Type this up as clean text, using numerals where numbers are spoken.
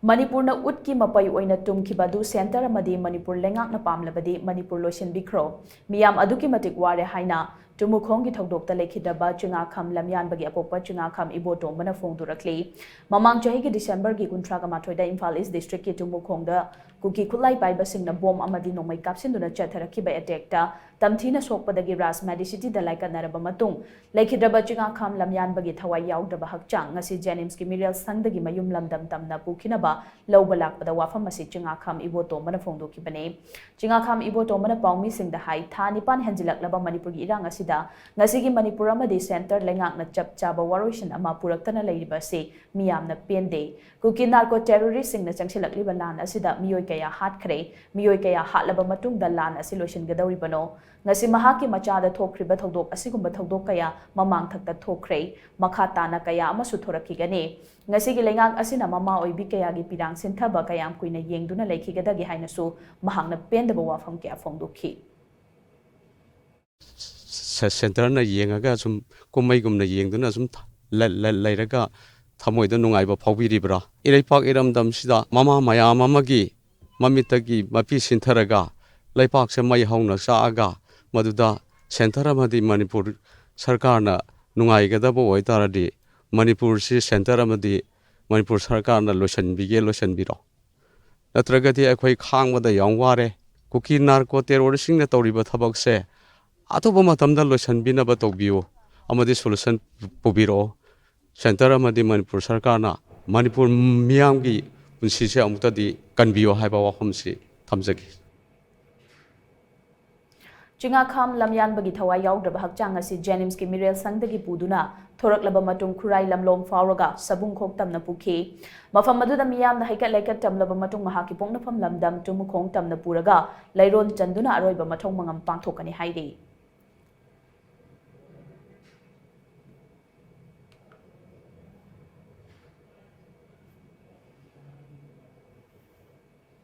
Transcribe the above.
ꯃꯅꯤꯄꯨꯔꯅ ꯎꯠꯀꯤ ꯃꯄꯩ ꯑꯣꯏꯅ ꯇꯨꯝꯈꯤꯕ ꯁꯦꯟꯇꯔ ꯑꯃꯗꯤ ꯃꯅꯤꯄꯨꯔ ꯂꯩꯉꯥꯛꯅ ꯄꯥꯝꯂꯕꯗꯤ ꯃꯅꯤꯄꯨꯔ ꯂꯣꯏꯁꯤꯟꯕꯤꯈ꯭ꯔꯣ ꯃꯤꯌꯥꯝ ꯑꯗꯨꯛꯀꯤ ꯃꯇꯤꯛ ꯋꯥꯔꯦ ꯍꯥꯏꯅ ꯇꯨꯃꯨꯈꯣꯡꯒꯤ ꯊꯧꯗꯣꯛꯇ ꯂꯩꯈꯤꯗ꯭ꯔꯕ ꯆꯤꯡꯉꯥꯈꯝ ꯂꯝꯌꯥꯟꯕꯒꯤ ꯑꯄꯣꯛꯄ ꯆꯤꯡꯉꯥꯈꯝ ꯏꯕꯣꯇꯣꯝꯕꯅ ꯐꯣꯡꯗꯣꯔꯛꯂꯤ ꯃꯃꯥꯡ ꯆꯍꯤꯒꯤ ꯗꯤꯁꯦꯝꯕꯔꯒꯤ 31ꯗ ꯏꯝꯐꯥꯜ ꯏꯁ ꯗꯤꯁꯇ꯭ꯔꯤꯛꯀꯤ ꯇꯨꯃꯨꯈꯣꯡꯗ ꯀꯨꯀꯤ ꯈꯨꯠꯂꯥꯏ ꯄꯥꯏꯕꯁꯤꯡꯅ ꯕꯣꯝ ꯑꯃꯗꯤ ꯅꯣꯡꯃꯩ ꯀꯥꯞꯁꯤꯟꯗꯨꯅ ꯆꯠꯊꯔꯛꯈꯤꯕ ꯑꯦꯇꯦꯛꯇ ꯇꯝꯊꯤꯅ ꯁꯣꯛꯄꯗꯒꯤ ꯔꯥꯖꯃꯦꯗꯤꯁꯤꯇꯤꯗ ꯂꯥꯏꯀꯠꯅꯔꯕ ꯃꯇꯨꯡ ꯂꯩꯈꯤꯗ꯭ꯔꯕ ꯆꯤꯡꯉꯥꯈꯝ ꯂꯝꯌꯥꯟꯕꯒꯤ ꯊꯋꯥꯏ ꯌꯥꯎꯗ꯭ꯔꯕ ꯍꯛꯆꯥꯡ ꯉꯁꯤ ꯖꯦꯅꯤꯝꯁꯀꯤ ꯃꯤꯔꯦꯜ ꯁꯪꯗꯒꯤ ꯃꯌꯨꯝ ꯂꯝꯗꯝ ꯇꯝꯅ ꯄꯨꯈꯤꯅꯕ ꯂꯧꯕ ꯂꯥꯛꯄꯗ ꯋꯥꯐꯝ ꯑꯁꯤ ꯆꯤꯡꯉꯥꯈꯝ ꯏꯕꯣꯇꯣꯝꯕꯅ ꯐꯣꯡꯗꯣꯛꯈꯤꯕꯅꯤ ꯆꯤꯡꯉꯥꯈꯝ ꯏꯕꯣꯇꯣꯝꯕꯅ ꯄꯥꯎꯃꯤꯁꯤꯡꯗ ꯍꯥꯏ ꯊꯥ 9 ꯍꯦꯟꯖꯤꯜꯂꯛꯂꯕ ꯃꯅꯤꯄꯨꯔꯒꯤ ꯏꯔꯥꯡ ꯑꯁꯤꯗ ꯉꯁꯤꯒꯤ ꯃꯅꯤꯄꯨꯔ ꯑꯃꯗꯤ ꯁꯦꯟꯇꯔ ꯂꯩꯉꯥꯛꯅ ꯆꯞ ꯆꯥꯕ ꯋꯥꯔꯣꯏꯁꯤꯟ ꯑꯃ ꯄꯨꯔꯛꯇꯅ ꯂꯩꯔꯤꯕ ꯑꯁꯤ ꯃꯤꯌꯥꯝꯅ ꯄꯦꯟꯗꯦ ꯀꯨꯀꯤ ꯅꯥꯔꯀꯣ ꯇꯦꯔꯣꯔꯤꯁꯁꯤꯡꯅ ꯆꯪꯁꯤꯜꯂꯛꯂꯤꯕ ꯂꯥꯟ ꯑꯁꯤꯗ ꯃꯤꯑꯣꯏ ꯀꯌꯥ ꯍꯥꯠꯈ꯭ꯔꯦ ꯃꯤꯑꯣꯏ ꯀꯌꯥ ꯍꯥꯠꯂꯕ ꯃꯇꯨꯡꯗ ꯂꯥꯟ ꯑꯁꯤ ꯂꯣꯏꯁꯤꯟꯒꯗꯧꯔꯤꯕꯅꯣ ꯉꯁꯤ ꯃꯍꯥꯛꯀꯤ ꯃꯆꯥꯗ ꯊꯣꯛꯈ꯭ꯔꯤꯕ ꯊꯧꯗꯣꯛ ꯑꯁꯤꯒꯨꯝꯕ ꯊꯧꯗꯣꯛ ꯀꯌꯥ ꯃꯃꯥꯡꯊꯛꯇ ꯊꯣꯛꯈ꯭ꯔꯦ ꯃꯈꯥ ꯇꯥꯅ ꯀꯌꯥ ꯑꯃꯁꯨ ꯊꯣꯔꯛꯈꯤꯒꯅꯤ ꯉꯁꯤꯒꯤ ꯂꯩꯉꯥꯛ ꯑꯁꯤꯅ ꯃꯃꯥ ꯑꯣꯏꯕꯤ ꯀꯌꯥꯒꯤ ꯄꯤꯔꯥꯡ ꯁꯤꯟꯊꯕ ꯀꯌꯥꯝ ꯀꯨꯏꯅ ꯌꯦꯡꯗꯨꯅ ꯂꯩꯈꯤꯒꯗꯒꯦ ꯍꯥꯏꯅꯁꯨ ꯃꯍꯥꯛꯅ ꯄꯦꯟꯗꯕ ꯋꯥꯐꯝ ꯀꯌꯥ ꯐꯣꯡꯗꯣꯛꯈꯤ ꯁꯦꯟꯇꯔꯅ ꯌꯦꯡꯉꯒ ꯁꯨꯝ ꯀꯨꯝꯃꯩꯒꯨꯝꯅ ꯌꯦꯡꯗꯨꯅ ꯁꯨꯝ ꯂꯩꯔꯒ ꯊꯃꯣꯏꯗ ꯅꯨꯡꯉꯥꯏꯕ ꯐꯥꯎꯕꯤꯔꯤꯕ꯭ꯔꯥ ꯏꯔꯩꯄꯥꯛ ꯏꯔꯝꯗꯝꯁꯤꯗ ꯃꯃꯥ ꯃꯌꯥꯝ ꯑꯃꯒꯤ ꯃꯃꯤꯠꯇꯒꯤ ꯃꯄꯤ ꯁꯤꯟꯊꯔꯒ ꯂꯩꯄꯥꯛꯁꯦ ꯃꯩ ꯍꯧꯅ ꯆꯥꯛꯑꯒ ꯃꯗꯨꯗ ꯁꯦꯟꯇꯔ ꯑꯃꯗꯤ ꯃꯅꯤꯄꯨꯔ ꯁꯔꯀꯥꯔꯅ ꯅꯨꯡꯉꯥꯏꯒꯗꯕ ꯑꯣꯏꯇꯥꯔꯗꯤ ꯃꯅꯤꯄꯨꯔꯁꯤ ꯁꯦꯟꯇꯔ ꯑꯃꯗꯤ ꯃꯅꯤꯄꯨꯔ ꯁꯔꯀꯥꯔꯅ ꯂꯣꯏꯁꯤꯟꯕꯤꯔꯣ ꯅꯠꯇ꯭ꯔꯒꯗꯤ ꯑꯩꯈꯣꯏ ꯈꯥꯡꯕꯗ ꯌꯥꯝ ꯋꯥꯔꯦ ꯀꯨꯀꯤ ꯅꯥꯔꯀꯣ ꯇꯦꯔꯣꯔꯤꯁꯁꯤꯡꯅ ꯇꯧꯔꯤꯕ ꯊꯕꯛꯁꯦ ꯑꯊꯨꯕ ꯃꯇꯝꯗ ꯂꯣꯏꯁꯤꯟꯕꯤꯅꯕ ꯇꯧꯕꯤꯌꯨ ꯑꯃꯗꯤ ꯁꯣꯂꯨꯁꯟ ꯄꯨꯕꯤꯔꯛꯑꯣ ꯁꯦꯟꯇꯔ ꯑꯃꯗꯤ ꯃꯅꯤꯄꯨꯔ ꯁꯔꯀꯥꯔꯅ ꯃꯅꯤꯄꯨꯔ ꯃꯤꯌꯥꯝꯒꯤ ꯄꯨꯟꯁꯤꯁꯦ ꯑꯃꯨꯛꯇꯗꯤ ꯀꯟꯕꯤꯌꯣ ꯍꯥꯏꯕ ꯋꯥꯐꯝꯁꯤ ꯊꯝꯖꯒꯦ ꯆꯤꯡꯉꯥꯈꯝ ꯂꯝꯌꯥꯟꯕꯒꯤ ꯊꯋꯥꯏ ꯌꯥꯎꯗ꯭ꯔꯕ ꯍꯛꯆꯥꯡ ꯑꯁꯤ ꯖꯦꯅꯤꯝꯁꯀꯤ ꯃꯤꯔꯦꯜ ꯁꯪꯗꯒꯤ ꯄꯨꯗꯨꯅ ꯊꯣꯔꯛꯂꯕ ꯃꯇꯨꯡ ꯈꯨꯔꯥꯏ ꯂꯝꯂꯣꯡ ꯐꯥꯎꯔꯒ ꯁꯕꯨꯡꯈꯣꯛ ꯇꯝꯅ ꯄꯨꯈꯤ ꯃꯐꯝ ꯑꯗꯨꯗ ꯃꯤꯌꯥꯝꯅ ꯍꯩꯀꯠ ꯂꯩꯀꯠ ꯇꯝꯂꯕ ꯃꯇꯨꯡ ꯃꯍꯥꯛꯀꯤ ꯄꯣꯛꯅꯐꯝ ꯂꯝꯗꯝ ꯇꯨꯃꯨꯈꯣꯡ ꯇꯝꯅ ꯄꯨꯔꯒ ꯂꯩꯔꯣꯟ ꯆꯟꯗꯨꯅ ꯑꯔꯣꯏꯕ ꯃꯊꯧ ꯃꯉꯝ ꯄꯥꯡꯊꯣꯛꯀꯅꯤ ꯍꯥꯏꯔꯤ